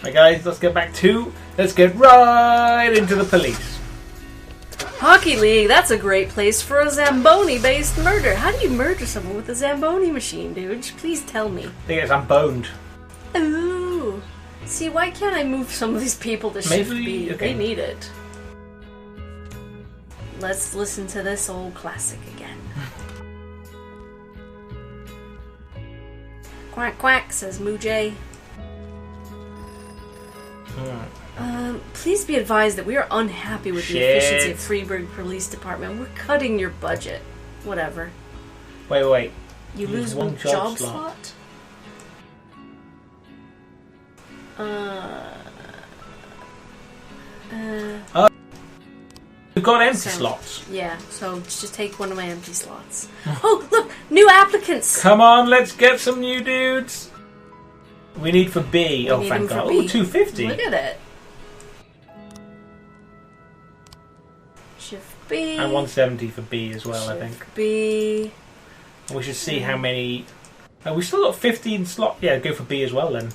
Right, guys, let's get right into the police. Hockey League, that's a great place for a Zamboni-based murder. How do you murder someone with a Zamboni machine, dude? Please tell me. They get Zamboned. Ooh. See, why can't I move some of these people to Shift B? Okay. They need it. Let's listen to this old classic again. Quack quack, says Moojay. Please be advised that we are unhappy with the efficiency of Freeburg Police Department. We're cutting your budget. Whatever. Wait. You lose one job slot? We've got empty slots. Yeah, so just take one of my empty slots. Oh, look! New applicants! Come on, let's get some new dudes. We need for B. Oh, thank God. Oh, 250. Look at it. Shift B. And 170 for B as well, I think. Shift B. And we should see how many... Oh, we still got 15 slots. Yeah, go for B as well then.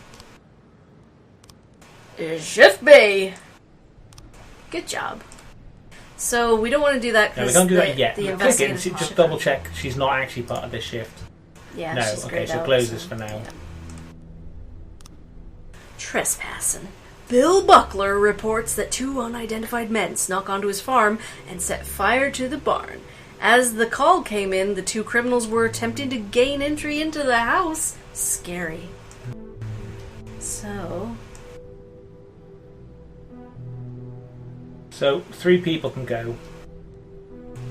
Shift B. Good job. So we don't want to do that because we can't do that yet. Click it, just double check she's not actually part of this shift. Yeah, no, she's okay, so close this for now. Yeah. Trespassing. Bill Buckler reports that 2 unidentified men snuck onto his farm and set fire to the barn. As the call came in, the 2 criminals were attempting to gain entry into the house. Scary. So 3 people can go.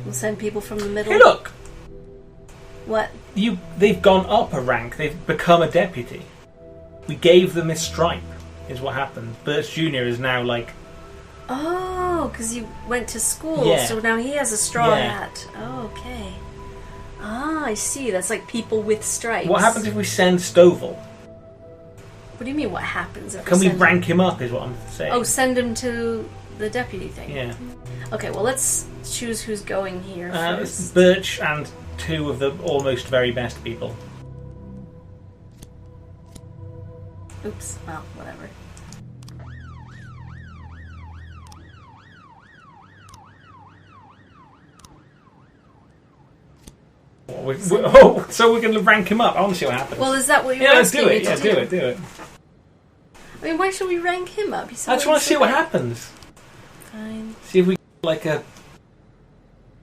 We'll send people from the middle. Hey, look! What? They've gone up a rank. They've become a deputy. We gave them this stripe, is what happened. Birch Jr. is now like... Oh, because you went to school, yeah. So now he has a straw hat. Oh, okay. Ah, I see. That's like people with stripes. What happens if we send Stovall? What do you mean, what happens if we rank him up, is what I'm saying. Oh, send him to the deputy thing. Yeah. Okay, well, let's choose who's going here first. Birch and 2 of the almost very best people. Oops. Well, whatever. So we're going to rank him up. I want to see what happens. Well, is that what you're asking me to do? Yeah, do it. I mean, why should we rank him up? I just want to see what happens. Fine. See if we get like a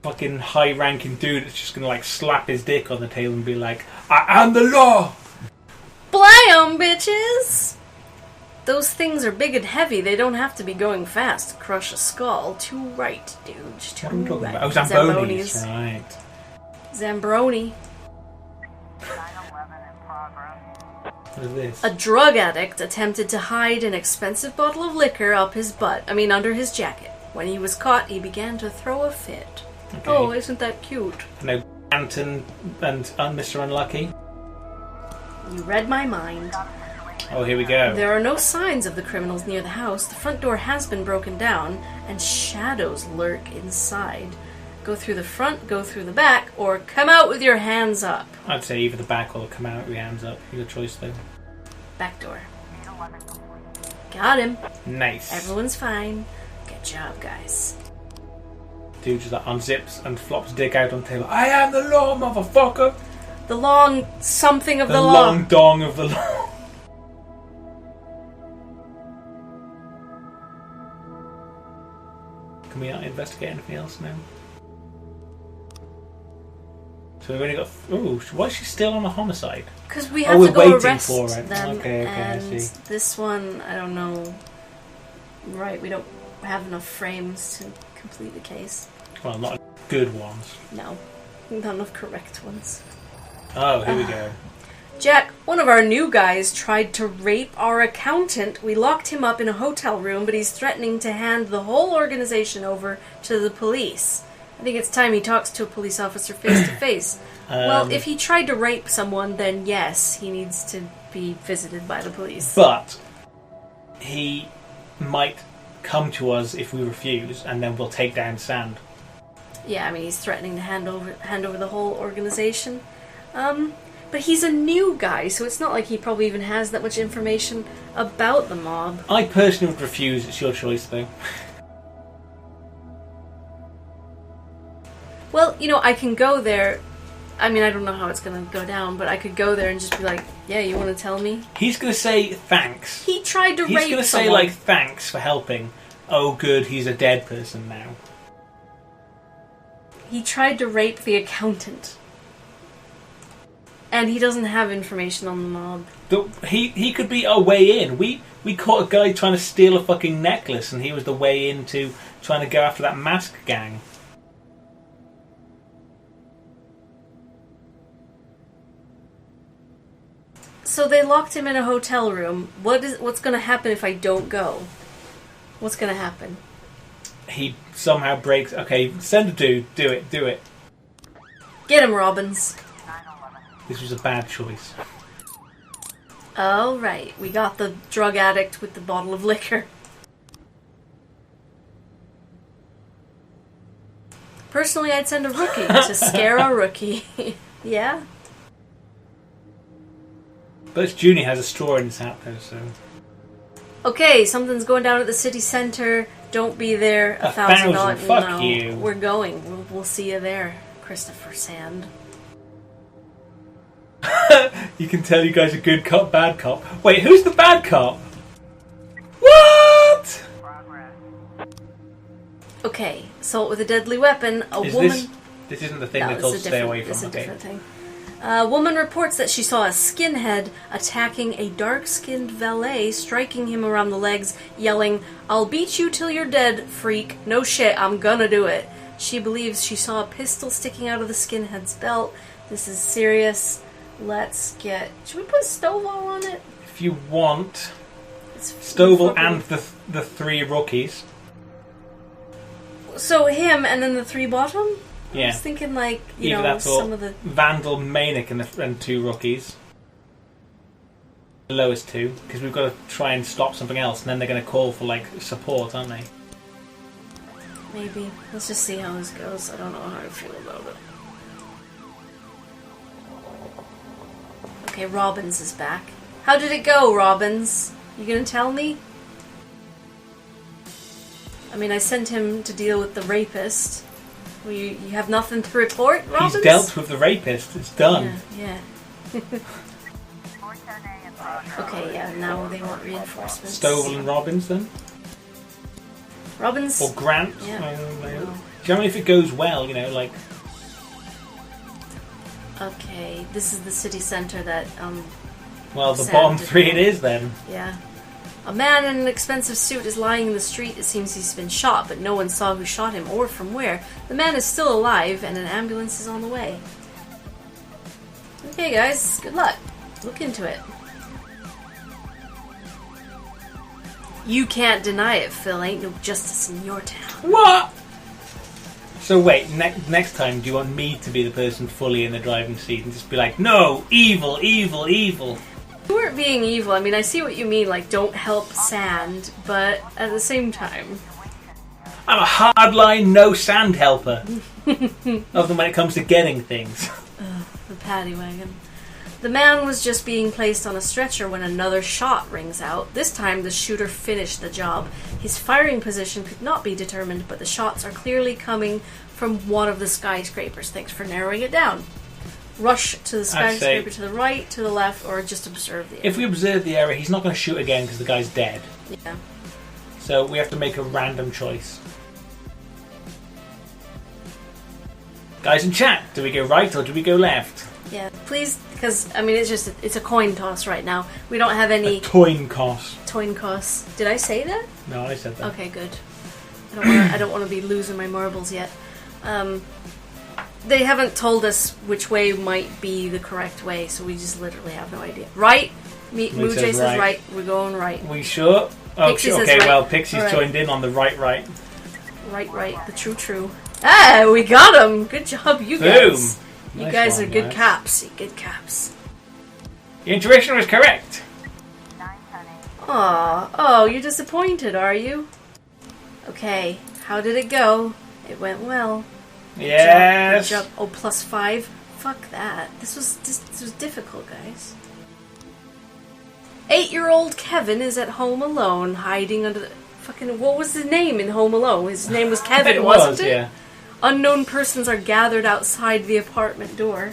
fucking high-ranking dude that's just going to like slap his dick on the table and be like, I am the law! Blam, bitches! Those things are big and heavy. They don't have to be going fast to crush a skull. Too right, dude. Too right. Oh, Zambonis. Right. Zambroni. What is this? A drug addict attempted to hide an expensive bottle of liquor under his jacket. When he was caught, he began to throw a fit. Okay. Oh, isn't that cute? No, Anton and Mr. Unlucky. You read my mind. Oh, here we go. There are no signs of the criminals near the house. The front door has been broken down, and shadows lurk inside. Go through the front, go through the back, or come out with your hands up. I'd say either the back or come out with your hands up. Your choice, though. Back door. Got him. Nice. Everyone's fine. Good job, guys. Dude just like unzips and flops dick out on the table. I am the law, motherfucker! The long something of the law. The long dong of the law. Can we investigate anything else now? So we've only got... Ooh, why is she still on a homicide? Because we have to go arrest for it. them. Okay, and I see. This one, I don't know. Right, we don't have enough frames to complete the case. Well, not good ones. No, not enough correct ones. Oh, here we go. Jack, one of our new guys tried to rape our accountant. We locked him up in a hotel room, but he's threatening to hand the whole organization over to the police. I think it's time he talks to a police officer face to face. Well, if he tried to rape someone, then yes, he needs to be visited by the police. But he might come to us if we refuse, and then we'll take down Sand. Yeah, I mean, he's threatening to hand over the whole organization. But he's a new guy, so it's not like he probably even has that much information about the mob. I personally would refuse. It's your choice, though. Well, you know, I can go there. I mean, I don't know how it's going to go down, but I could go there and just be like, yeah, you want to tell me? He's going to say thanks. He tried to rape someone. He's going to say, like, thanks for helping. Oh, good, he's a dead person now. He tried to rape the accountant. And he doesn't have information on the mob. He could be a way in. We caught a guy trying to steal a fucking necklace, and he was the way into trying to go after that mask gang. So they locked him in a hotel room. What's going to happen if I don't go? What's going to happen? He somehow breaks... Okay, send a dude. Do it. Get him, Robbins. This was a bad choice. Oh, right. We got the drug addict with the bottle of liquor. Personally, I'd send a rookie to scare a rookie. Yeah? But Junior has a straw in his hat, though, so... Okay, something's going down at the city centre. Don't be there. $1,000. Fuck no, you. We're going. We'll see you there, Christopher Sand. You can tell you guys are good cop, bad cop. Wait, who's the bad cop? What? Okay, assault with a deadly weapon. A woman... This isn't the thing they told to stay away from. It's a different thing. A woman reports that she saw a skinhead attacking a dark-skinned valet, striking him around the legs, yelling, "I'll beat you till you're dead, freak. No shit, I'm gonna do it." She believes she saw a pistol sticking out of the skinhead's belt. This is serious. Let's get... Should we put Stovall on it? If you want. Stovall and the three rookies. So him and then the three bottom? Yeah. I was thinking like, you Either know, that or some of the... Vandal, Manic and two rookies. The lowest two. Because we've got to try and stop something else, and then they're going to call for, like, support, aren't they? Maybe. Let's just see how this goes. I don't know how I feel about it. Okay, Robbins is back. How did it go, Robbins? You gonna tell me? I mean, I sent him to deal with the rapist. Well, you have nothing to report, Robbins? He's dealt with the rapist. It's done. Yeah. Okay, yeah, now they want reinforcements. Stovall and Robbins, then? Robbins? Or Grant? Yeah. I don't know. Do you know if it goes well, you know, like... Okay, this is the city centre that, Well, the bottom three it is, then. Yeah. A man in an expensive suit is lying in the street. It seems he's been shot, but no one saw who shot him or from where. The man is still alive, and an ambulance is on the way. Okay, guys, good luck. Look into it. You can't deny it, Phil. Ain't no justice in your town. What? So wait, next time, do you want me to be the person fully in the driving seat and just be like, no, evil, evil, evil? You weren't being evil. I mean, I see what you mean, like, don't help Sand, but at the same time... I'm a hardline, no Sand helper. Other than when it comes to getting things. The paddy wagon. The man was just being placed on a stretcher when another shot rings out. This time, the shooter finished the job. His firing position could not be determined, but the shots are clearly coming from one of the skyscrapers. Thanks for narrowing it down. Rush to the skyscraper to the right, to the left, or just observe the area. If we observe the area, he's not going to shoot again because the guy's dead. Yeah. So we have to make a random choice. Guys in chat, do we go right or do we go left? Yeah, please, because, I mean, it's a coin toss right now. We don't have any... A coin toss. Coin toss. Did I say that? No, I said that. Okay, good. I don't want to be losing my marbles yet. They haven't told us which way might be the correct way, so we just literally have no idea. Right? Moo J says right. We're going right. We sure? Oh, Pixie okay, says right. Well, Pixie's joined in on the right. Right. The true. Ah, we got him! Good job, you guys. Boom! You Nice guys one, are good lads. caps. Good caps. Your intuition was correct. Aw. Oh, you're disappointed, are you? Okay. How did it go? It went well. Yes. Good job. Oh, +5. fuck that. This was difficult, guys. 8-year-old Kevin is at home alone, hiding under the fucking... What was his name in Home Alone? His name was Kevin, wasn't it? Yeah. Unknown persons are gathered outside the apartment door.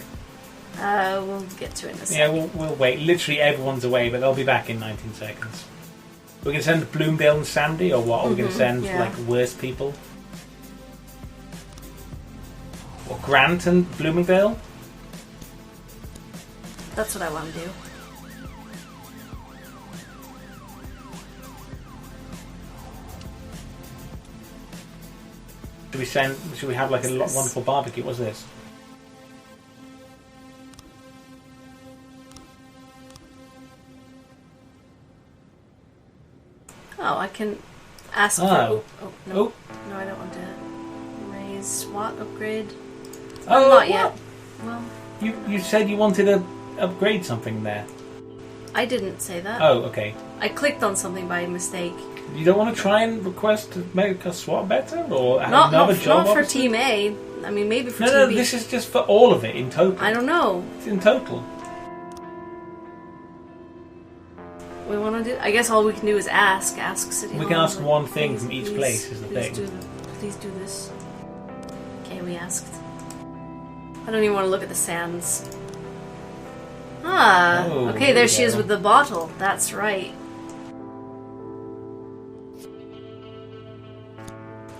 We'll get to it in a second. Yeah, we'll wait. Literally everyone's away, but they'll be back in 19 seconds. We're going to send Bloomdale and Sandy, or what? Are we going to send, like, worse people? Or Grant and Bloomingdale? That's what I want to do. Should we have like a wonderful barbecue? What's this? Oh, I can ask for... Oh. No, I don't want to raise SWAT upgrade. Oh, not yet. Well, you said you wanted to upgrade something there. I didn't say that. Oh, okay. I clicked on something by mistake. You don't want to try and request to make a SWAT better, or have another job? Not for officer? Team A. I mean, maybe for Team No, B. this is just for all of it in total. I don't know. It's in total. We want to do. I guess all we can do is ask City Hall. We can ask like, one thing from each place. Is the thing. Please do this. Okay, we asked. I don't even want to look at the sands. Ah, Oh, okay, there she yeah. is with the bottle. That's right.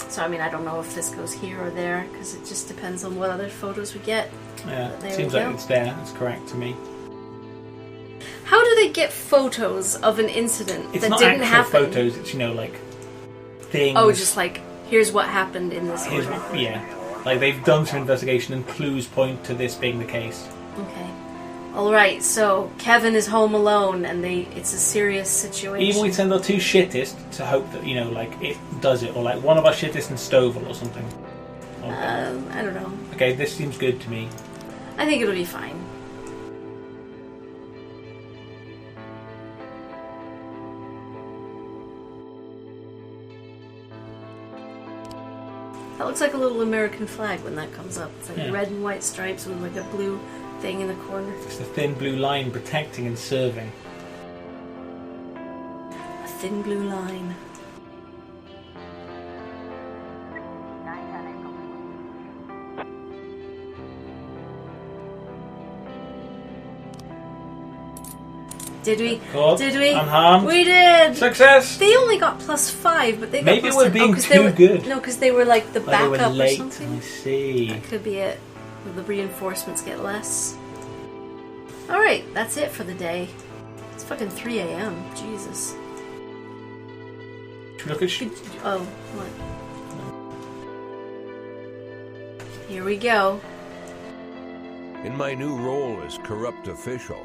So, I mean, I don't know if this goes here or there, because it just depends on what other photos we get. Yeah, There seems we like go. it's there. It's correct to me. How do they get photos of an incident It's that not didn't actual happen? photos. It's like things. Oh, just like, here's what happened in this Here's- order. yeah, like they've done some investigation and clues point to this being the case. Okay. Alright, so Kevin is home alone and it's a serious situation. Even we send our two shittest to hope that like it does it, or like one of our shittest in Stovall or something. I don't know. Okay, this seems good to me. I think it'll be fine. That looks like a little American flag when that comes up. It's like Yeah. red and white stripes with like a blue thing in the corner. It's the thin blue line protecting and serving. A thin blue line. Did we? Caught, Did we? unharmed. We did! Success! They only got +5, but they got Maybe plus we're 10. being 'cause they too were, good. No, because they were like the Oh, they backup were or late. something. I see. That could be it. Will the reinforcements get less? Alright, that's it for the day. It's fucking 3 a.m. Jesus. Should we look at Oh, what? Here we go. In my new role as corrupt official,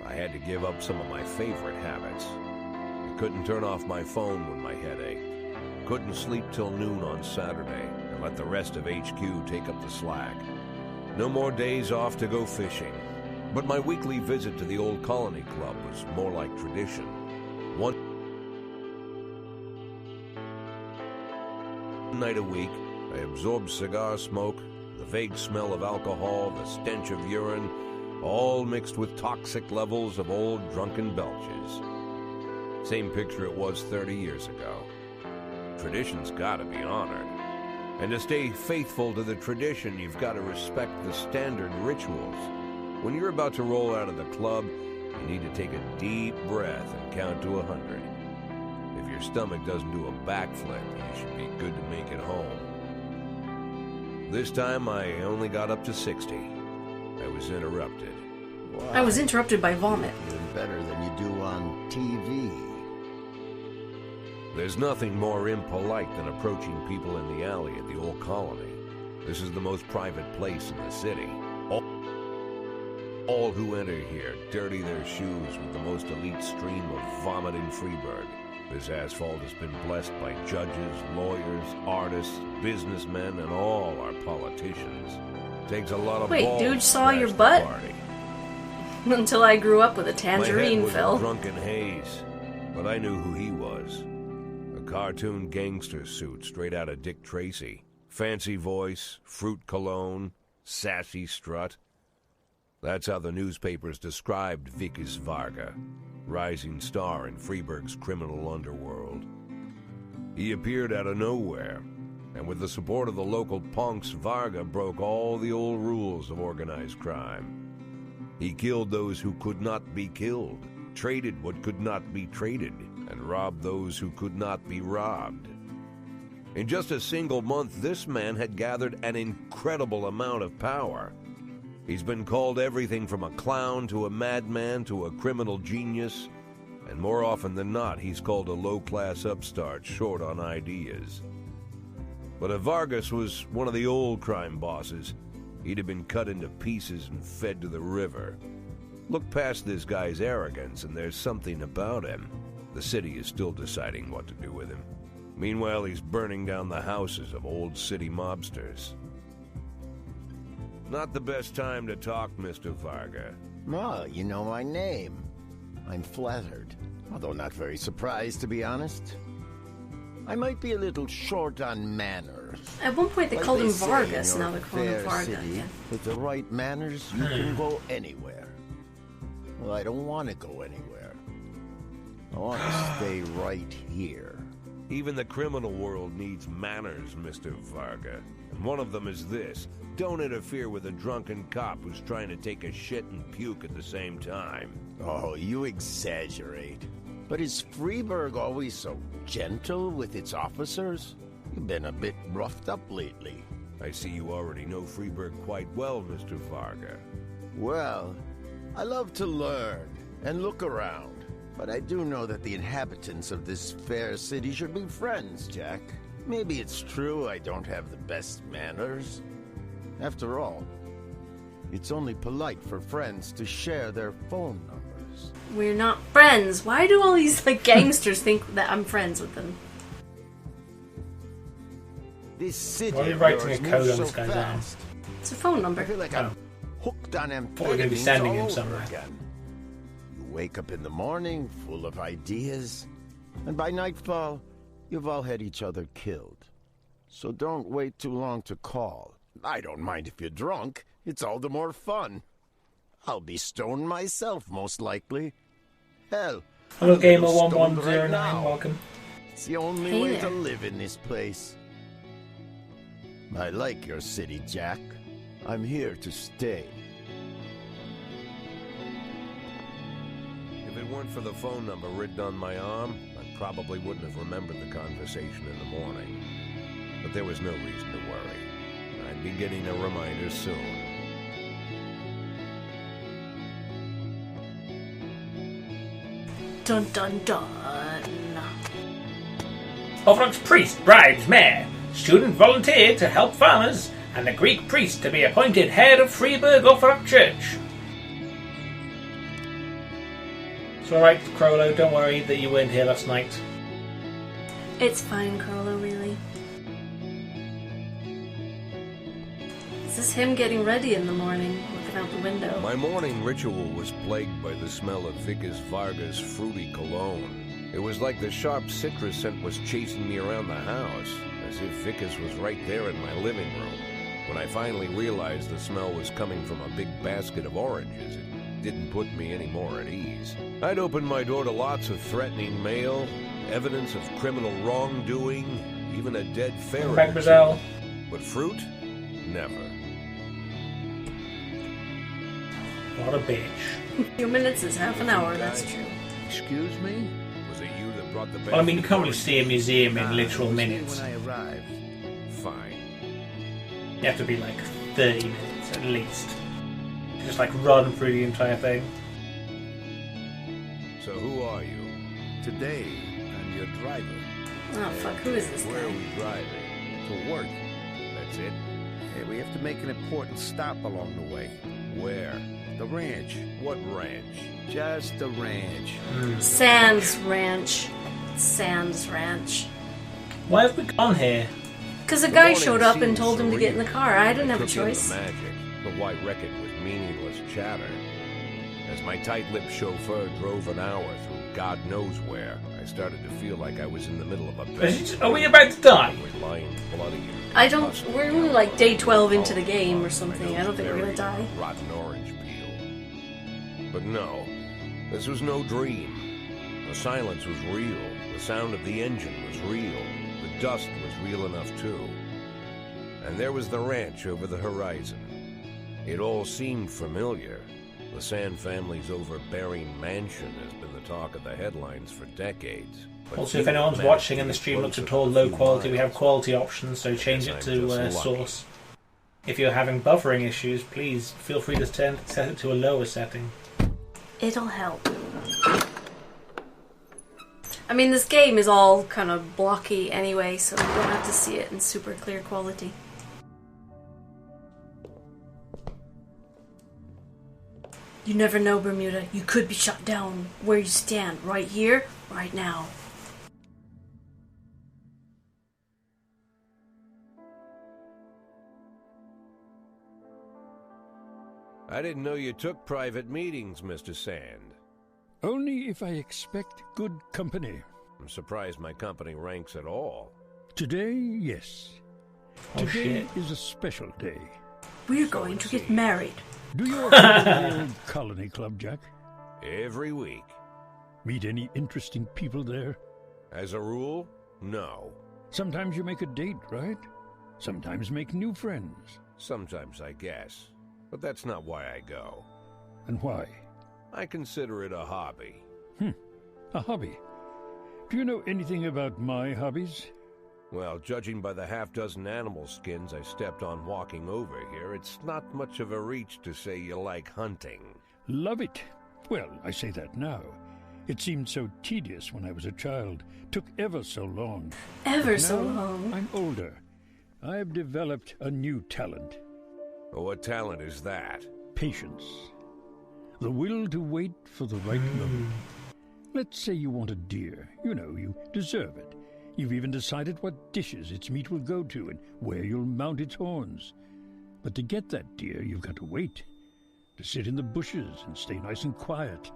I had to give up some of my favorite habits. I couldn't turn off my phone when my head ached. Couldn't sleep till noon on Saturday and let the rest of HQ take up the slack. No more days off to go fishing. But my weekly visit to the old Colony Club was more like tradition. One night a week, I absorbed cigar smoke, the vague smell of alcohol, the stench of urine, all mixed with toxic levels of old drunken belches. Same picture it was 30 years ago. Tradition's gotta be honored. And to stay faithful to the tradition, you've got to respect the standard rituals. When you're about to roll out of the club, you need to take a deep breath and count to 100. If your stomach doesn't do a backflip, you should be good to make it home. This time, I only got up to 60. I was interrupted. Wow. I was interrupted by vomit. Even better than you do on TV. There's nothing more impolite than approaching people in the alley at the old Colony. This is the most private place in the city. All who enter here dirty their shoes with the most elite stream of vomit in Freeburg. This asphalt has been blessed by judges, lawyers, artists, businessmen, and all our politicians. Takes a lot of Wait, balls dude to saw your crash the butt? party. Until I grew up with a My tangerine head was fill. a drunken haze, but I knew who he was. A cartoon gangster suit straight out of Dick Tracy. Fancy voice, fruit cologne, sassy strut. That's how the newspapers described Vickis Varga, rising star in Freeburg's criminal underworld. He appeared out of nowhere, and with the support of the local punks, Varga broke all the old rules of organized crime. He killed those who could not be killed, traded what could not be traded, and robbed those who could not be robbed. In just a single month, this man had gathered an incredible amount of power. He's been called everything from a clown to a madman to a criminal genius, and more often than not, he's called a low-class upstart short on ideas. But if Vargas was one of the old crime bosses, he'd have been cut into pieces and fed to the river. Look past this guy's arrogance, and there's something about him. The city is still deciding what to do with him. Meanwhile, he's burning down the houses of old city mobsters. Not the best time to talk, Mr. Varga. Well, you know my name. I'm flattered, although not very surprised, to be honest. I might be a little short on manners. At one point they Like called him say Vargas, in now your they're calling him fair Varga city, again. with the right manners, you can go anywhere. Well, I don't want to go anywhere. I want to stay right here. Even the criminal world needs manners, Mr. Varga. And one of them is this: don't interfere with a drunken cop who's trying to take a shit and puke at the same time. Oh, you exaggerate. But is Freeburg always so gentle with its officers? You've been a bit roughed up lately. I see you already know Freeburg quite well, Mr. Varga. Well, I love to learn and look around. But I do know that the inhabitants of this fair city should be friends, Jack. Maybe it's true I don't have the best manners. After all, it's only polite for friends to share their phone numbers. We're not friends. Why do all these gangsters think that I'm friends with them? This city Why are you of writing yours a code moves on so this guy's arm? fast. It's a phone number. I feel like I'm hooked on Thought we were gonna be amphetamines sending him all over somewhere. again. You wake up in the morning full of ideas, and by nightfall, you've all had each other killed. So don't wait too long to call. I don't mind if you're drunk. It's all the more fun. I'll be stoned myself, most likely. Hell, Hello, I'm a Gamer little 1109, stoned right now. welcome. It's the only Hey way there. to live in this place. I like your city, Jack. I'm here to stay. If it weren't for the phone number written on my arm, I probably wouldn't have remembered the conversation in the morning. But there was no reason to worry. I'd be getting a reminder soon. Dun dun dun. Orthodox priest bribes mayor. Student volunteered to help farmers, and the Greek priest to be appointed head of Freeburg Orthodox Church. It's alright, Crollo, don't worry that you weren't here last night. It's fine, Carlo, really. Is this him getting ready in the morning, looking out the window? My morning ritual was plagued by the smell of Vickis Varga's fruity cologne. It was like the sharp citrus scent was chasing me around the house, as if Vickis was right there in my living room. When I finally realized the smell was coming from a big basket of oranges, it didn't put me any more at ease. I'd opened my door to lots of threatening mail, evidence of criminal wrongdoing, even a dead ferret. Back, Brazil. But fruit? Never. What a bitch. A few minutes is half an hour, that's true. Excuse me? Was it you that brought the Well, I mean, you can't really basket? see a museum in literal It was here minutes. when I arrived. Fine. You have to be like 30 minutes at least. Just like run through the entire thing. So who are you? Today, I'm your driver. Oh fuck, who is this Where are guy? we driving? To work. That's it? Hey, we have to make an important stop along the way. Where? The ranch. What ranch? Just the ranch. Sands Ranch. Sands Ranch. Why have we gone here? Because a The guy morning showed up seemed and told him to get in the serene. car. I didn't have a took in the choice. magic, but why wreck it with meaningless chatter? As my tight-lipped chauffeur drove an hour through God knows where, I started to feel like I was in the middle of a Are we about to die? with lying bloody. I don't. We're only like day 12 into the game or something. I don't think we're gonna die. Rotten orange peel. But no, this was no dream. The silence was real. The sound of the engine was real. The dust was real enough, too. And there was the ranch over the horizon. It all seemed familiar. The Sand family's overbearing mansion has been the talk of the headlines for decades. But Also, if anyone's watching and the stream looks at all low quality, we have quality options, so change it to source. If you're having buffering issues, please feel free to set it to a lower setting. It'll help. I mean, this game is all kind of blocky anyway, so you don't have to see it in super clear quality. You never know, Bermuda. You could be shot down where you stand, right here, right now. I didn't know you took private meetings, Mr. Sand. Only if I expect good company. I'm surprised my company ranks at all. Today, yes. Oh, Today shit. is a special day. We're going to get married. Do you attend the old colony club, Jack? Every week. Meet any interesting people there? As a rule, no. Sometimes you make a date, right? Sometimes make new friends. Sometimes, I guess. But that's not why I go. And why? I consider it a hobby. A hobby. Do you know anything about my hobbies? Well, judging by the half-dozen animal skins I stepped on walking over here, it's not much of a reach to say you like hunting. Love it. Well, I say that now. It seemed so tedious when I was a child. Took ever so long. Ever so Now, long. I'm older. I've developed a new talent. What talent is that? Patience. The will to wait for the right moment. Let's say you want a deer. You know, you deserve it. You've even decided what dishes its meat will go to and where you'll mount its horns. But to get that deer, you've got to wait. To sit in the bushes and stay nice and quiet.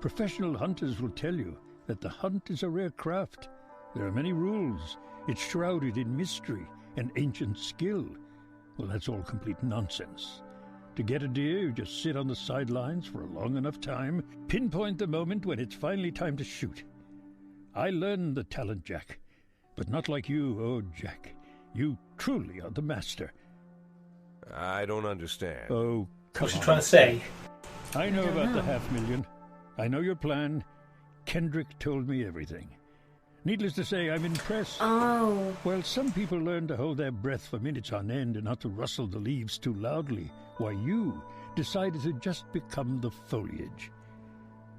Professional hunters will tell you that the hunt is a rare craft. There are many rules. It's shrouded in mystery and ancient skill. Well, that's all complete nonsense. To get a deer, you just sit on the sidelines for a long enough time, pinpoint the moment when it's finally time to shoot. I learned the talent, Jack. But not like you, oh, Jack. You truly are the master. I don't understand. Oh, come What's she on. trying to say? I know don't about know. the $500,000. I know your plan. Kendrick told me everything. Needless to say, I'm impressed. Oh. Well, some people learn to hold their breath for minutes on end and not to rustle the leaves too loudly. Why, you decided to just become the foliage.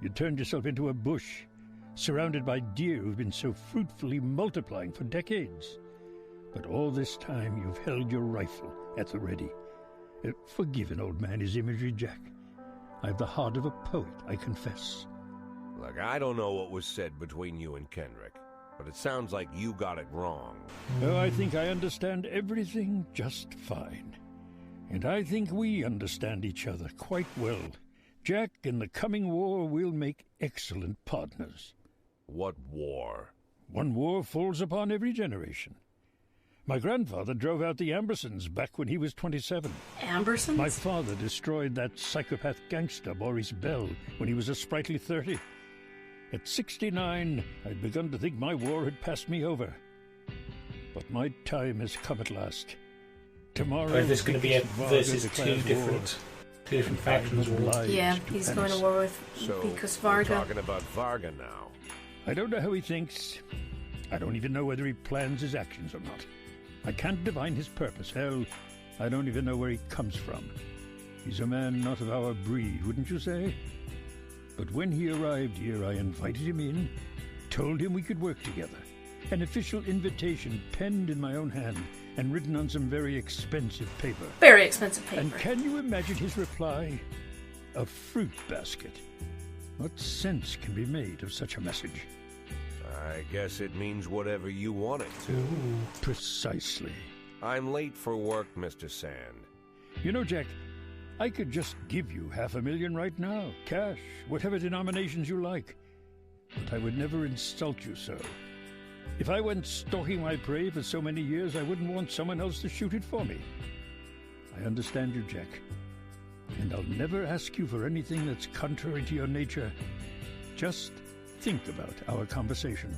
You turned yourself into a bush, surrounded by deer who've been so fruitfully multiplying for decades. But all this time you've held your rifle at the ready. Forgive an old man his imagery, Jack. I've the heart of a poet, I confess. Look, I don't know what was said between you and Kendrick, but it sounds like you got it wrong. Oh, I think I understand everything just fine. And I think we understand each other quite well. Jack, in the coming war, we'll make excellent partners. What war? One war falls upon every generation. My grandfather drove out the Ambersons back when he was 27. Ambersons? My father destroyed that psychopath gangster, Maurice Bell, when he was a sprightly 30. At 69, I'd begun to think my war had passed me over. But my time has come at last. Tomorrow, Or is this going to be a Varga versus two declares different factions war? obliged Yeah, to he's Venice. going to war with So, Vicus we're Varga. talking about Varga now. I don't know how he thinks. I don't even know whether he plans his actions or not. I can't divine his purpose. Hell, I don't even know where he comes from. He's a man not of our breed, wouldn't you say? But when he arrived here, I invited him in, told him we could work together. An official invitation penned in my own hand and written on some very expensive paper. Very expensive paper. And can you imagine his reply? A fruit basket. What sense can be made of such a message? I guess it means whatever you want it to. Precisely. I'm late for work, Mr. Sand. You know, Jack, I could just give you $500,000 right now, cash, whatever denominations you like. But I would never insult you so. If I went stalking my prey for so many years, I wouldn't want someone else to shoot it for me. I understand you, Jack. and I'll never ask you for anything that's contrary to your nature. Just think about our conversation.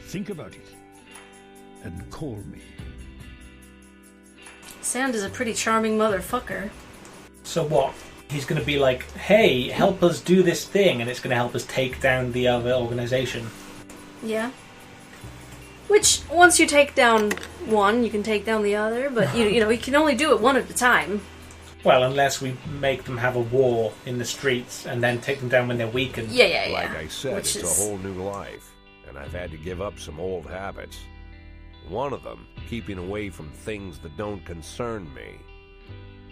Think about it, and call me. Sand is a pretty charming motherfucker. So what? He's going to be like, hey, help us do this thing, and it's going to help us take down the other organization. Yeah. Which, once you take down one, you can take down the other, but you know, you can only do it one at a time. Well, unless we make them have a war in the streets and then take them down when they're weakened. Yeah. Like I said, Which it's a whole new life, and I've had to give up some old habits. One of them, keeping away from things that don't concern me.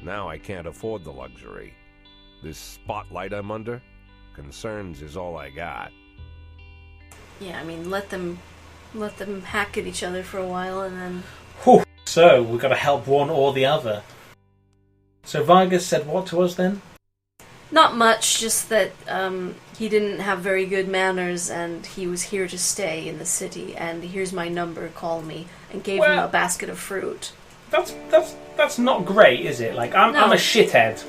Now I can't afford the luxury. This spotlight I'm under, concerns is all I got. Yeah, I mean, let them hack at each other for a while, and then... Whew. So, we've got to help one or the other. So Vargas said what to us then? Not much, just that he didn't have very good manners, and he was here to stay in the city, and here's my number, call me, and gave him a basket of fruit. That's not great, is it? Like, I'm a shithead.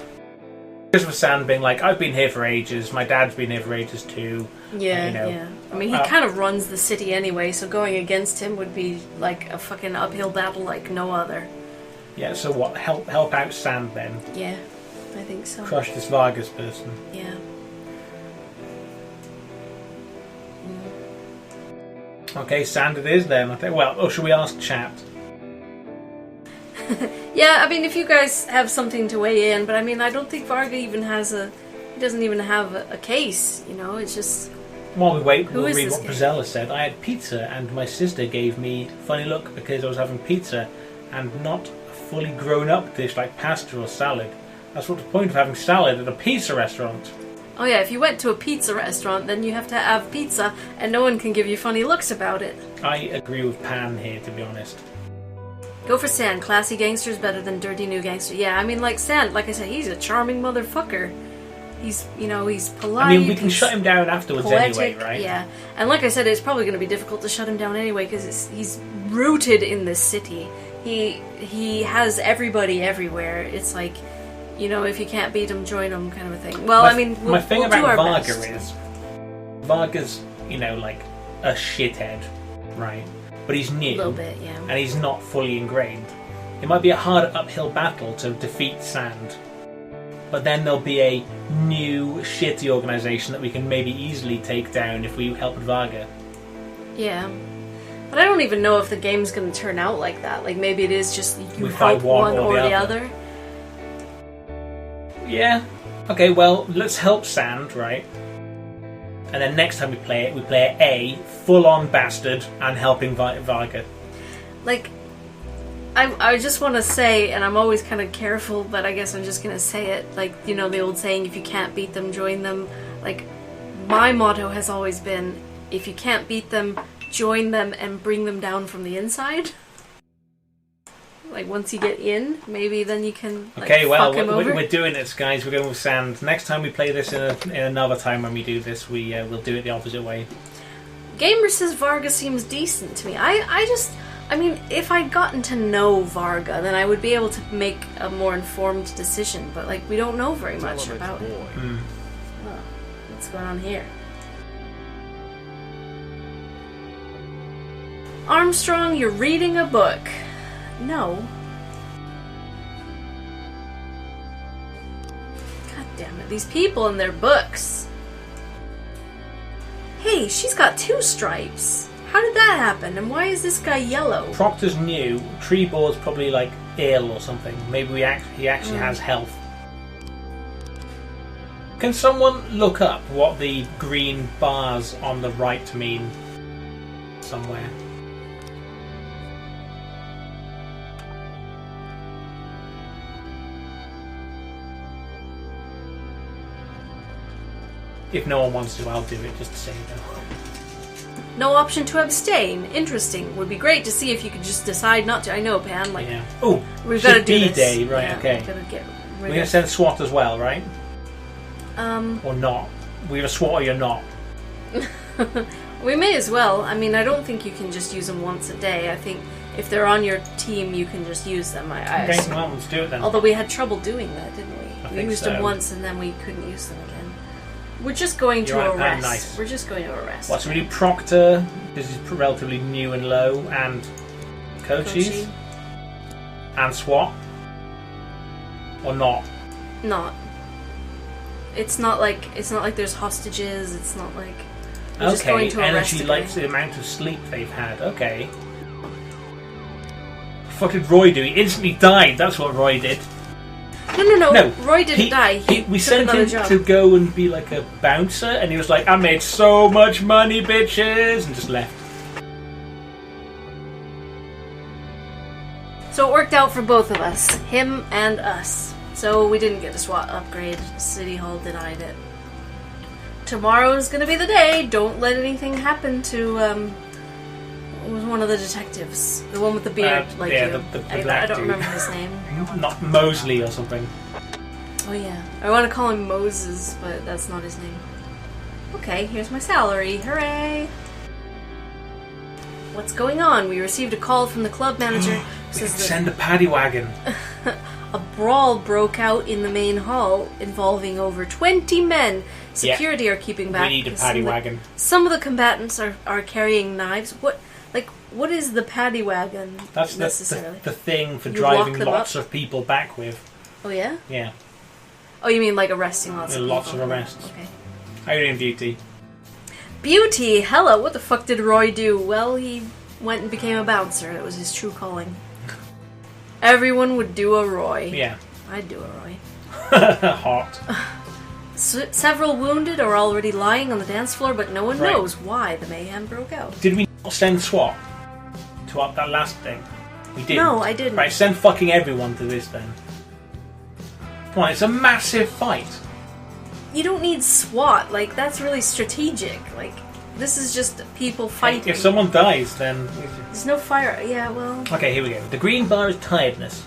Christopher Sand being like, I've been here for ages, my dad's been here for ages too. Yeah. I mean, he kind of runs the city anyway, so going against him would be like a fucking uphill battle like no other. Yeah, so what? Help out Sand then? Yeah, I think so. Crush this Vargas person. Yeah. Okay, Sand it is then. I think. Well, should we ask chat? Yeah, I mean, if you guys have something to weigh in, but I mean, I don't think Varga even has he doesn't even have a case, you know, it's just... While we wait, we'll is read this what guy? Brazella said. I had pizza and my sister gave me funny look because I was having pizza and not a fully grown up dish like pasta or salad. That's what the point of having salad at a pizza restaurant. Oh yeah, if you went to a pizza restaurant, then you have to have pizza, and no one can give you funny looks about it. I agree with Pan here, to be honest. Go for Sand. Classy gangster's better than dirty new gangster. Yeah, I mean, like Sand, like I said, he's a charming motherfucker. He's, he's polite. I mean, we can shut him down afterwards poetic, anyway, right? Yeah, and like I said, it's probably going to be difficult to shut him down anyway because he's rooted in this city. He has everybody everywhere. It's like, if you can't beat him, join him, kind of a thing. Well, my thing we'll do about our Varga best. is Varga's, like a shithead, right? But he's new, A little bit, yeah. and he's not fully ingrained. It might be a hard uphill battle to defeat Sand, but then there'll be a new shitty organisation that we can maybe easily take down if we help Varga. Yeah. But I don't even know if the game's going to turn out like that. Like, maybe it is just you We fight help one one or or the the other. other. Yeah. Okay, well, let's help Sand, right? And then next time we play it A, full-on bastard, and helping Varga. Like, I just want to say, and I'm always kind of careful, but I guess I'm just going to say it, like, the old saying, if you can't beat them, join them. Like, my motto has always been, if you can't beat them, join them and bring them down from the inside. Like, once you get in, maybe then you can, like, Okay, well, fuck him over. we're doing this, guys. We're going with Sand. Next time we play this in another time when we do this, we'll do it the opposite way. Gamer says Varga seems decent to me. I mean, if I'd gotten to know Varga, then I would be able to make a more informed decision. But, like, we don't know very much about it. Oh, what's going on here? Armstrong, you're reading a book. No. God damn it, these people and their books. Hey, she's got 2 stripes. How did that happen? And why is this guy yellow? Proctor's new. Treebor's probably, like, ill or something. Maybe he actually has health. Can someone look up what the green bars on the right mean? Somewhere. If no one wants to, I'll do it just to say no. No option to abstain. Interesting. Would be great to see if you could just decide not to. I know, Pan. Like, Yeah. Oh, we've got to do this. D-Day, right? Yeah, Okay. we've got to get We're rid going to of. send SWAT as well, right? Or not? We have a SWAT or you're not. We may as well. I mean, I don't think you can just use them once a day. I think if they're on your team, you can just use them. I Okay, assume. well, let's do it then. Although we had trouble doing that, didn't we? We think used so. them once and then we couldn't use them again. We're just going to You're right, arrest. nice. We're just going to arrest. What, so we do Proctor, this is relatively new and low, and Cochise, Kochi? and SWAT? Or not? Not. It's not like there's hostages. It's not like we're just Okay, going to arrest energy a guy. likes the amount of sleep they've had. Okay. What did Roy do? He instantly died. That's what Roy did. No. Roy didn't die. We took sent another him job. to go and be like a bouncer, and he was like, "I made so much money, bitches," and just left. So it worked out for both of us, him and us. So we didn't get a SWAT upgrade. City Hall denied it. Tomorrow is going to be the day. Don't let anything happen to what was one of the detectives, the one with the beard, like yeah, you. the I black don't dude. remember his name. Not Mosley or something. Oh yeah, I want to call him Moses, but that's not his name. Okay, here's my salary. Hooray! What's going on? We received a call from the club manager. who We says can that send a paddy wagon. a brawl broke out in the main hall involving over 20 men. Security are keeping back. We need a because paddy some of the- wagon. Some of the combatants are carrying knives. What is the paddy wagon That's necessarily? the thing for You driving lock them lots up? of people back with. Oh yeah? Yeah. Oh, you mean like arresting lots of people? Lots of arrests. Okay. How are you doing, Beauty? Beauty, hello. What the fuck did Roy do? Well, he went and became a bouncer. That was his true calling. Everyone would do a Roy. Yeah. I'd do a Roy. Hot. Several wounded are already lying on the dance floor, but no one Right. knows why the mayhem broke out. Did we not send SWAT to up that last thing? We didn't. No, I didn't. Right, send fucking everyone to this then. Come on, it's a massive fight. You don't need SWAT. Like, that's really strategic. Like, this is just people fighting. If someone dies, then... There's no fire. Yeah, well... Okay, here we go. The green bar is tiredness.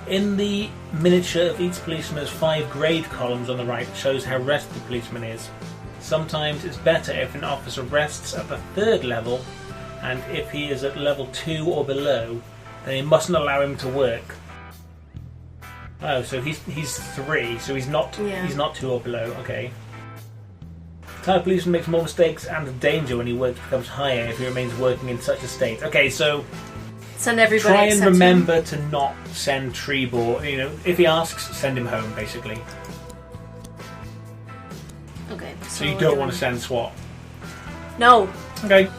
In the miniature of each policeman, there's 5 grade columns on the right that shows how rested the policeman is. Sometimes it's better if an officer rests at the 3rd level, and if he is at level 2 or below, then you mustn't allow him to work. Oh, so he's 3, so he's not Yeah. 2 or below. Okay. Tired policeman makes more mistakes and the danger when he works becomes higher if he remains working in such a state. Okay, so Send everybody try and except him. remember to not send Trebor. You know, if he asks, send him home, basically. Okay. So you don't want to send SWAT. No. Okay.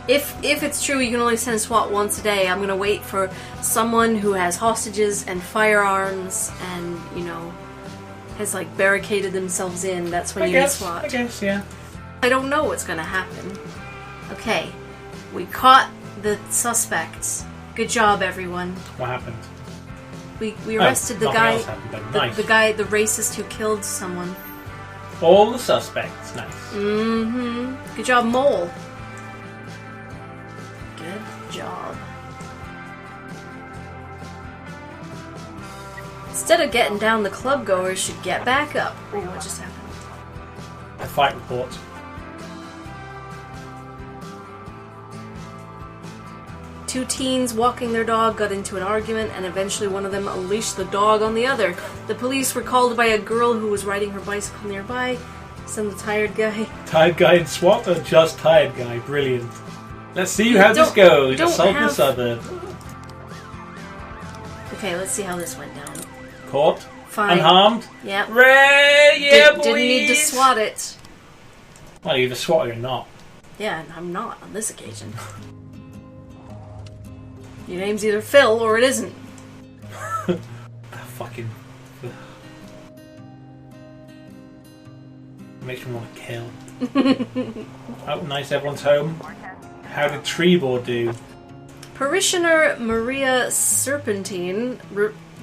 If it's true you can only send SWAT once a day, I'm gonna wait for someone who has hostages and firearms and, you know, has like barricaded themselves in. That's when you need SWAT. I guess, yeah. I don't know what's gonna happen. Okay. We caught the suspects. Good job, everyone. What happened? We arrested the nothing guy else happened then. Nice. the guy, the racist who killed someone. All the suspects. Nice. Mm-hmm. Good job, Mole. Good job. Instead of getting down, the club goers should get back up. Ooh, what just happened? A fight report. Two teens walking their dog got into an argument, and eventually one of them unleashed the dog on the other. The police were called by a girl who was riding her bicycle nearby. Send the tired guy. Tired guy in SWAT or just tired guy? Brilliant. Let's see how this goes. don't Assault have- the suburb. Okay, let's see how this went down. Caught. Fine. Unharmed. Yep. Ray, yeah, boys. Didn't need to swat it. Well, you're either SWAT or you're not. Yeah, and I'm not on this occasion. Your name's either Phil or it isn't. Fucking. It makes me want to kill. Oh, nice, everyone's home. How did Trebor do? Parishioner Maria Serpentine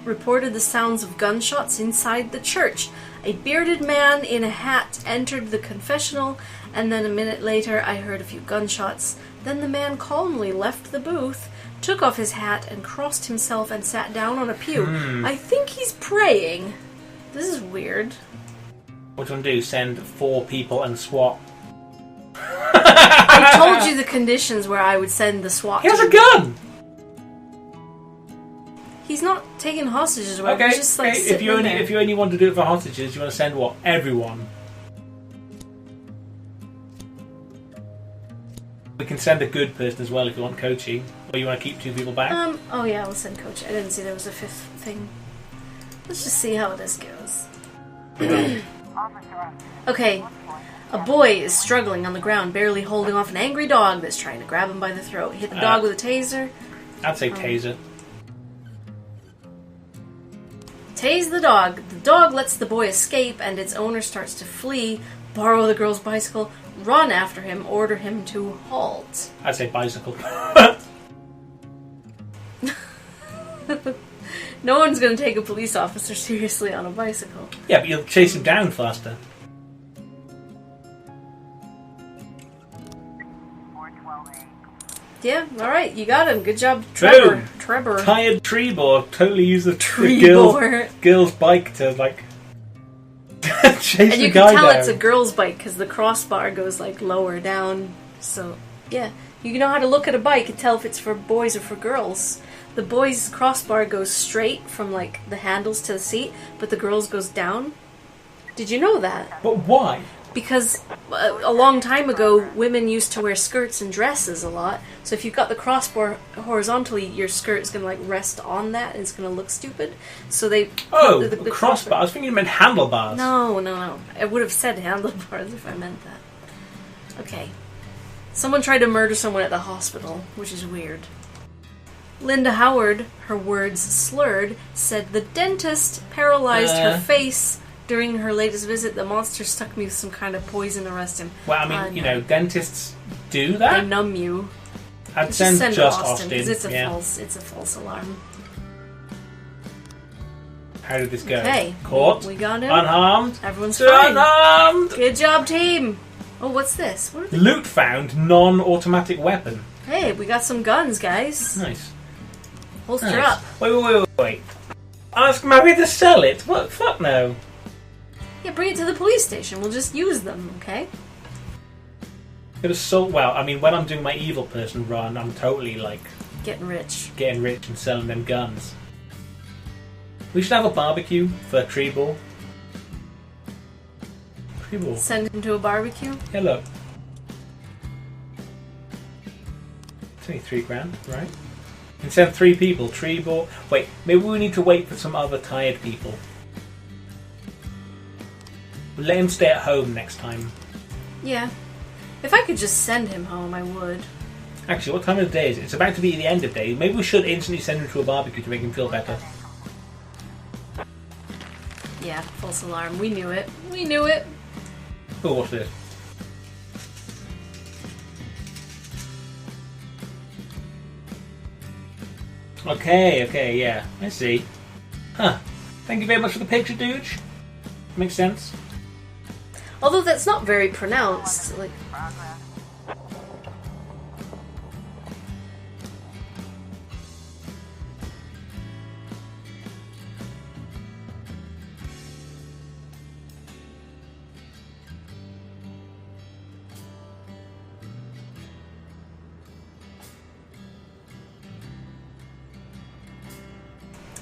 reported the sounds of gunshots inside the church. A bearded man in a hat entered the confessional, and then a minute later I heard a few gunshots. Then the man calmly left the booth, took off his hat, and crossed himself and sat down on a pew. I think he's praying. This is weird. What do you want to do? Send 4 people and SWAT? I told you the conditions where I would send the SWAT He has team. a gun! He He's not taking hostages or whatever. Okay, He's just like okay. sitting in there. If you only want to do it for hostages, you want to send what? Everyone. We can send a good person as well if you want Kochi. Or you want to keep 2 people back? Oh yeah, I'll send Kochi. I didn't see there was a 5th thing. Let's just see how this goes. Okay. A boy is struggling on the ground, barely holding off an angry dog that's trying to grab him by the throat. Hit the dog with a taser. I'd say taser. Tase the dog. The dog lets the boy escape, and its owner starts to flee, borrow the girl's bicycle, run after him, order him to halt. I'd say bicycle. No one's going to take a police officer seriously on a bicycle. Yeah, but you'll chase him down faster. Yeah, alright, you got him. Good job, Trevor. Boom. Trevor. Tired Trebor totally used the Trebor. girl's bike to, like, chase And the you guy can tell down. it's a girl's bike because the crossbar goes like lower down. So, yeah. You know how to look at a bike and tell if it's for boys or for girls. The boys' crossbar goes straight from like the handles to the seat, but the girls goes down. Did you know that? But why? Because a long time ago, women used to wear skirts and dresses a lot. So if you've got the crossbar horizontally, your skirt is going to like rest on that, and it's going to look stupid. So they Oh, put the crossbar. I was thinking you meant handlebars. No. I would have said handlebars if I meant that. Okay. Someone tried to murder someone at the hospital, which is weird. Linda Howard, her words slurred, said the dentist paralyzed her face during her latest visit. The monster stuck me with some kind of poison to arrest him. Well, I mean, dentists do that. They numb you. I'd send to just Austin, because it's a yeah. false alarm. How did this go? Okay. Caught. We got him. Unharmed. Everyone's fine. Unharmed. Good job, team. Oh, what's this? What are they? Loot found. Non-automatic weapon. Hey, we got some guns, guys. Nice. Holster Nice. up. Wait. Ask Mappy to sell it. What? Fuck no. Yeah, bring it to the police station. We'll just use them, okay? It was so well. I mean, when I'm doing my evil person run, I'm totally like Getting rich. getting rich and selling them guns. We should have a barbecue for Trebor. Trebor. Send him to a barbecue. Yeah, look. It's only $3,000, right? You can send 3 people. Trebor. Wait, maybe we need to wait for some other tired people. Let him stay at home next time. Yeah. If I could just send him home, I would. Actually, what time of the day is it? It's about to be the end of day. Maybe we should instantly send him to a barbecue to make him feel better. Yeah, false alarm. We knew it. We knew it. Oh, what's this? Okay, yeah, I see. Huh. Thank you very much for the picture, dude. Makes sense. Although that's not very pronounced. Like,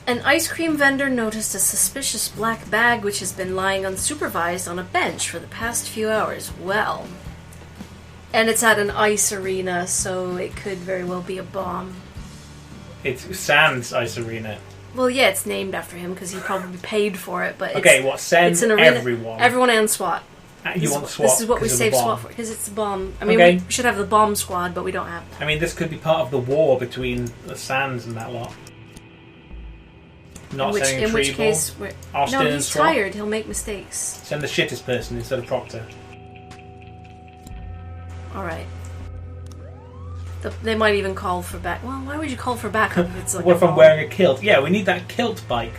an ice cream vendor noticed a suspicious black bag which has been lying unsupervised on a bench for the past few hours. Well. And it's at an ice arena, so it could very well be a bomb. It's Sans Ice Arena. Well, yeah, it's named after him because he probably paid for it, but Okay, what? Send it's an arena. everyone. Everyone and SWAT. You want SWAT? This is what we 'cause of the save bomb. SWAT for, because it's a bomb. I mean, Okay. we should have the bomb squad, but we don't have that. I mean, this could be part of the war between the Sans and that lot. Not sending In which Trebor. case, Austin no, and he's SWAT. tired. He'll make mistakes. Send the shittest person instead of Proctor. All right. They might even call for back. Well, why would you call for backup if it's like What a if I'm bomb? wearing a kilt? Yeah, we need that kilt bike.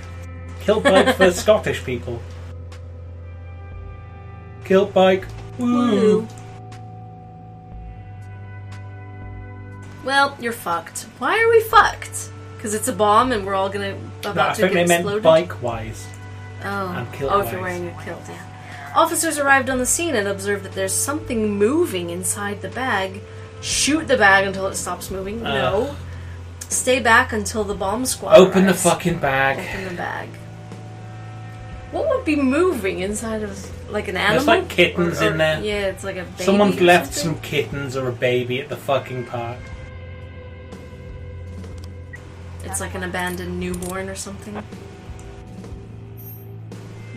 Kilt bike for Scottish people. Kilt bike. Woo. Woo. Well, you're fucked. Why are we fucked? Because it's a bomb and we're all No, I about to think get they meant exploded? bike-wise. Oh, and kilt if you're wise. wearing a kilt, yeah. Officers arrived on the scene and observed that there's something moving inside the bag. Shoot the bag until it stops moving. No. Stay back until the bomb squad Open the arrives. fucking bag. Open the bag. What would be moving inside of, like, an animal? There's like kittens in there. Yeah, it's like a baby. Someone's or left something. some kittens or a baby at the fucking park. It's like an abandoned newborn or something.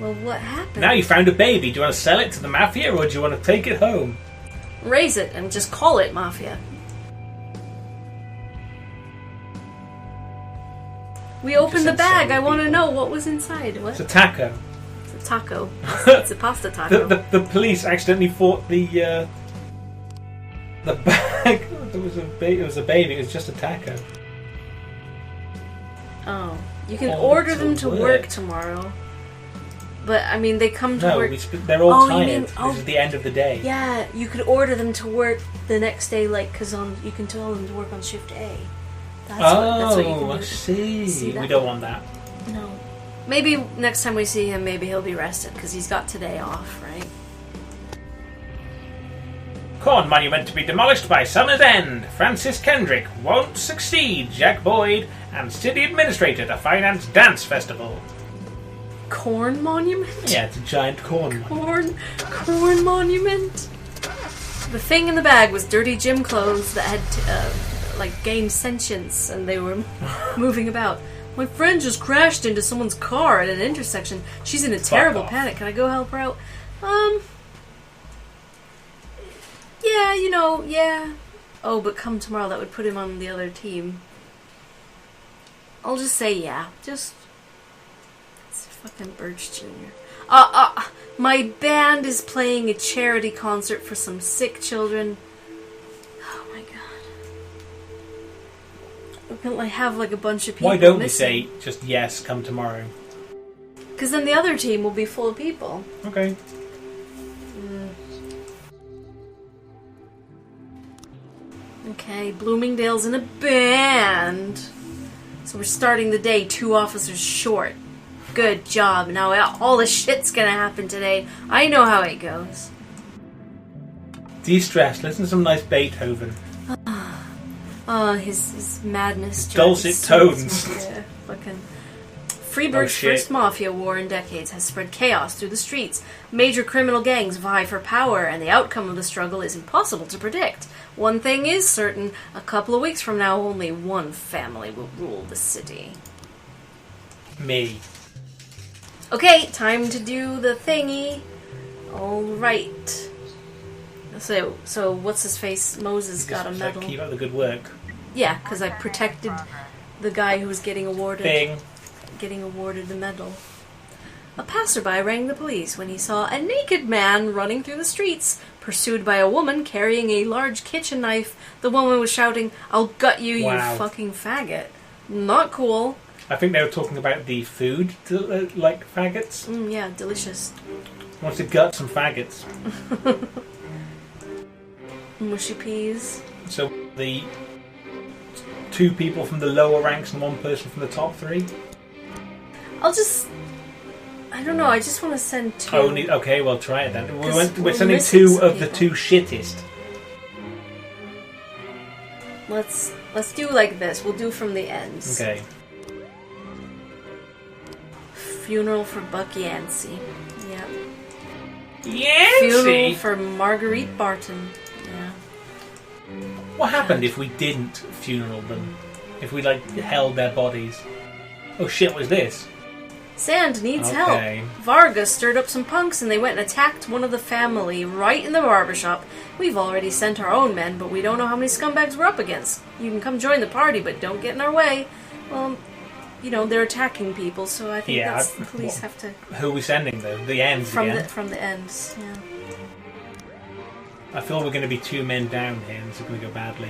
Well, what happened? Now you found a baby. Do you want to sell it to the mafia or do you want to take it home? Raise it and just call it Mafia. We opened the insane bag. I with want to people. know what was inside. What? It's a taco. It's a taco. It's a pasta taco. The police accidentally thought the bag it was a baby. It was just a taco. Oh, you can Oh, order it's them a to work. work tomorrow. But I mean, they come to No, work. they're all Oh, you tired. mean- This oh. is the end of the day. Yeah, you could order them to work the next day, like, because you can tell them to work on shift A. That's what you can do. I see. See We that? don't want that. No. Maybe next time we see him, maybe he'll be rested because he's got today off, right? Corn monument to be demolished by Summer's End. Francis Kendrick won't succeed. Jack Boyd and city administrator to finance dance festival. Corn monument? Yeah, it's a giant corn monument. Corn monument? The thing in the bag was dirty gym clothes that had, like, gained sentience and they were moving about. My friend just crashed into someone's car at an intersection. She's in a terrible off. panic. Can I go help her out? Yeah, yeah. Oh, but come tomorrow, that would put him on the other team. I'll just say yeah. It's fucking Birch Jr. My band is playing a charity concert for some sick children. Oh my god. We can have like a bunch of people. Why don't missing. we say just yes, come tomorrow? Because then the other team will be full of people. Okay. Okay, Bloomingdale's in a band. So we're starting the day 2 officers short. Good job. Now all the shit's gonna happen today. I know how it goes. De-stress. Listen to some nice Beethoven. Oh, his madness. Dulcet tones. Yeah, fucking. Freeburg's shit. first mafia war in decades has spread chaos through the streets. Major criminal gangs vie for power, and the outcome of the struggle is impossible to predict. One thing is certain, a couple of weeks from now, only one family will rule the city. Me. Okay, time to do the thingy. Alright. So what's his face? Moses got a Just, medal. keep up the good work. Yeah, because I protected the guy who was getting awarded Bing. the medal. A passerby rang the police when he saw a naked man running through the streets, pursued by a woman carrying a large kitchen knife. The woman was shouting, "I'll gut you, Wow. you fucking faggot." Not cool. I think they were talking about the food, like faggots. Yeah, delicious. Wants to gut some faggots. Mushy peas. So the 2 people from the lower ranks and 1 person from the top 3. I don't know, I just want to send 2. Okay, well try it then. 'Cause We're we're sending missing 2 some of the people. 2 shittest. Let's do like this. We'll do from the ends. Okay. Funeral for Buck Yancey. Yeah. Funeral Yancy! for Marguerite Barton. Yeah. What happened if we didn't funeral them? If we, held their bodies? Oh shit, what was this? Sand needs Okay. help. Vargas stirred up some punks and they went and attacked one of the family right in the barbershop. We've already sent our own men, but we don't know how many scumbags we're up against. You can come join the party, but don't get in our way. Well, they're attacking people, so I think the police have to... Who are we sending though? The ends From again? the ends, yeah. I feel we're going to be 2 men down here and this is going to go badly.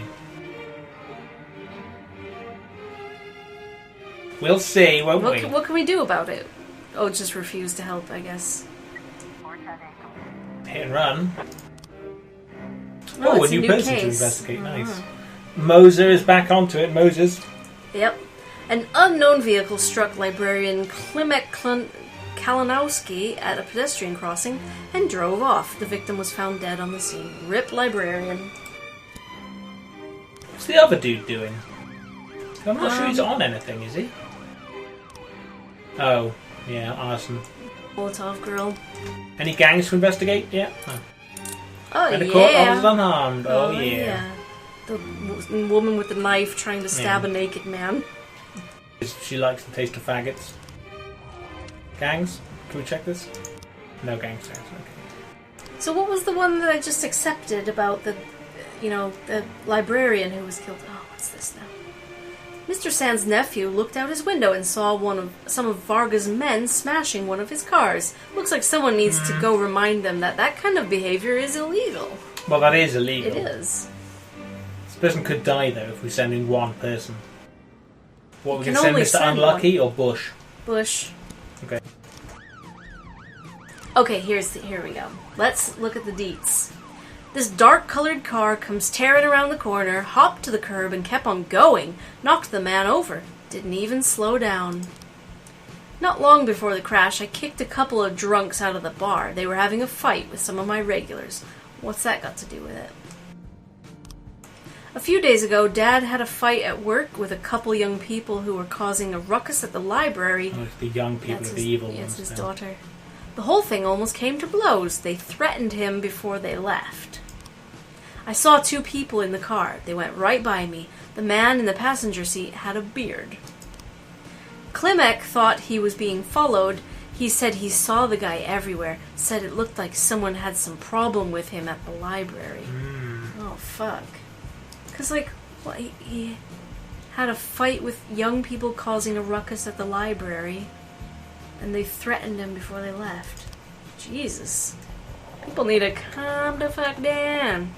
We'll see, won't we? What can we do about it? Oh, just refuse to help, I guess. Hit and run. Oh, a it's new person to case. investigate. Uh-huh. Nice. Moser is back onto it. Moses. Yep. An unknown vehicle struck librarian Klimek Kalinowski at a pedestrian crossing and drove off. The victim was found dead on the scene. RIP librarian. What's the other dude doing? I'm not sure he's on anything, is he? Oh, yeah, arson. Molotov girl. Any gangs to investigate? Yeah. Oh. Oh, And the yeah. court officers unharmed. Oh, yeah. The woman with the knife trying to stab a naked man. She likes the taste of faggots. Gangs? Can we check this? No gangsters. Okay. So what was the one that I just accepted about the librarian who was killed? Oh, what's this now? Mr. Sand's nephew looked out his window and saw some of Varga's men smashing one of his cars. Looks like someone needs to go remind them that kind of behavior is illegal. Well, that is illegal. It is. This person could die, though, if we send in one person. What, we can can send only Mr. send Unlucky or Bush? Bush. Okay. Okay, here we go. Let's look at the deets. This dark-colored car comes tearing around the corner, hopped to the curb and kept on going, knocked the man over, didn't even slow down. Not long before the crash, I kicked a couple of drunks out of the bar. They were having a fight with some of my regulars. What's that got to do with it? A few days ago, Dad had a fight at work with a couple young people who were causing a ruckus at the library. Oh, it's the young people are the evil ones. It's his now. daughter. The whole thing almost came to blows. They threatened him before they left. I saw two people in the car. They went right by me. The man in the passenger seat had a beard. Klimek thought he was being followed. He said he saw the guy everywhere. Said it looked like someone had some problem with him at the library. Oh, fuck. Because, what, he had a fight with young people causing a ruckus at the library, and they threatened him before they left. Jesus. People need to calm the fuck down.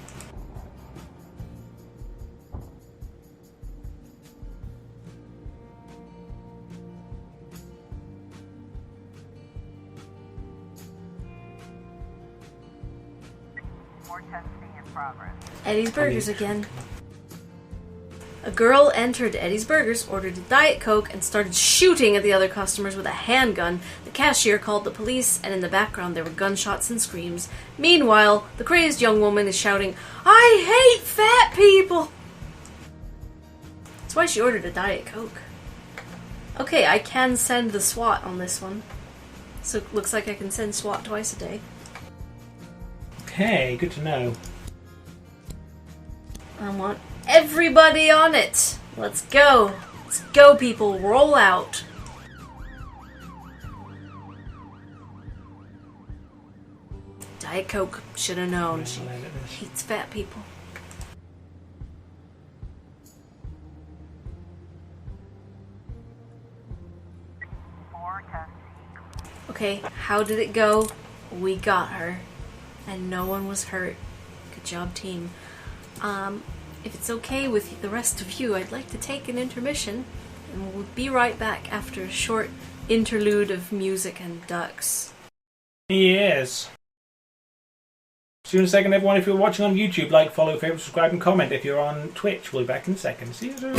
More testing in progress. Eddie's Burgers again. A girl entered Eddie's Burgers, ordered a Diet Coke, and started shooting at the other customers with a handgun. The cashier called the police, and in the background there were gunshots and screams. Meanwhile, the crazed young woman is shouting, "I hate fat people!" That's why she ordered a Diet Coke. Okay, I can send the SWAT on this one. So it looks like I can send SWAT twice a day. Okay, good to know. I want everybody on it. Let's go. Let's go, people. Roll out. Diet Coke. Should have known. She hates fat people. More testing. Okay, how did it go? We got her. And no one was hurt. Good job, team. If it's okay with the rest of you, I'd like to take an intermission, and we'll be right back after a short interlude of music and ducks. Yes. See you in a second, everyone. If you're watching on YouTube, like, follow, favorite, subscribe, and comment. If you're on Twitch, we'll be back in a second. See you soon.